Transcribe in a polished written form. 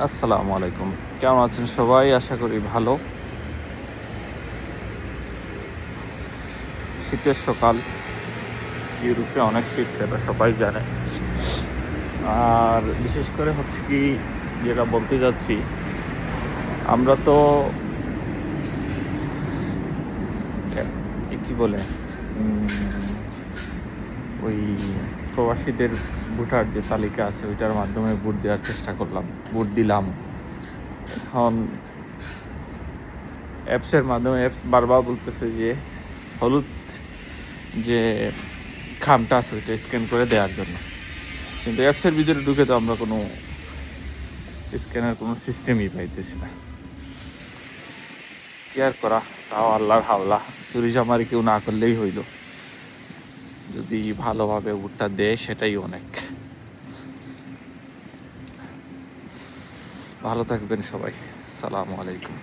আসসালামু আলাইকুম। কেমন আছেন সবাই? আশা করি ভালো। শীতের সকাল, ইউরোপে অনেক শীত সেটা সবাই জানে। আর বিশেষ করে হচ্ছে কি, যেটা বলতে যাচ্ছি, আমরা তো কি বলে ওই প্রবাসীদের ভোটার যে তালিকা আছে ওইটার মাধ্যমে ভোট দেওয়ার চেষ্টা করলাম, ভোট দিলাম। এখন অ্যাপসের মাধ্যমে অ্যাপস বারবার বলতেছে যে হলুদ যে খামটা আছে ওইটা স্ক্যান করে দেওয়ার জন্য, কিন্তু অ্যাপসের ভিতরে ঢুকে তো আমরা কোনো স্ক্যানের কোনো সিস্টেমই পাইতেছি না। কি আর করা, তাও আল্লাহর হাওলা, চুরি চামারি কেউ না করলেই হইল। যদি ভালোভাবে ভোটটা দেয় সেটাই অনেক। ভালো থাকবেন সবাই। আসসালামু আলাইকুম।